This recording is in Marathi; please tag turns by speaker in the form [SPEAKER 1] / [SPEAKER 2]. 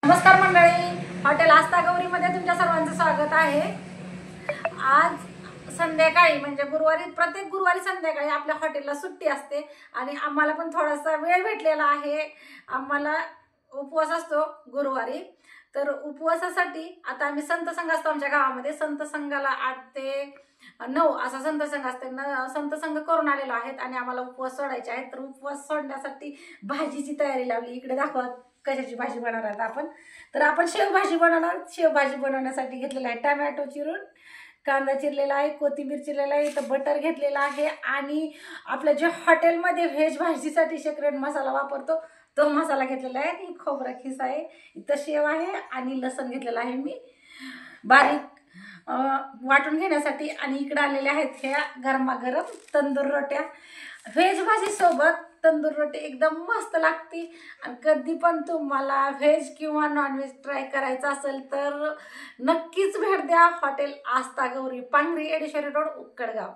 [SPEAKER 1] नमस्कार मंडळी, हॉटेल आस्था गौरीमध्ये तुमच्या सर्वांचं स्वागत आहे। आज संध्याकाळी म्हणजे गुरुवारी, प्रत्येक गुरुवारी संध्याकाळी आपल्या हॉटेलला सुट्टी असते आणि आम्हाला पण थोडासा वेळ भेटलेला आहे। आम्हाला उपवास असतो गुरुवारी, तर उपवासासाठी आता आम्ही संत संघ असतो आमच्या गावामध्ये। संत संघाला 8 ते 9 असा संत संघ असते। संत संघ करून आलेलो आहेत आणि आम्हाला उपवास सोडायचे आहेत। तर उपवास सोडण्यासाठी भाजीची तयारी लावली। इकडे दाखवा कशाची भाजी बनवणार आहोत आपण। तर आपण शेवभाजी बनवणार। शेवभाजी बनवण्यासाठी घेतलेला आहे टोमॅटो चिरून, कांदा चिरलेला आहे, कोथिंबीर चिरलेला आहे, तर बटर घेतलेला आहे आणि आपल्या जे हॉटेलमध्ये व्हेज भाजीसाठी सिक्रेट मसाला वापरतो तो मसाला घेतलेला आहे। ही खोबरा खिस आहे, इथं शेव आहे आणि लसण घेतलेला आहे मी बारीक वाटून घेण्यासाठी। आणि इकडे आलेले आहेत ह्या गरमागरम तंदूर रोट्या। व्हेज भाजी सोबत तंदूर रोटी एकदम मस्त लागते। आणि कधी पण तुम्हाला व्हेज किंवा नॉनव्हेज ट्राय करायचं असेल तर नक्कीच भेट द्या हॉटेल आस्था गौरी, पांगरी, एडेश्वरी रोड, उक्कडगाव।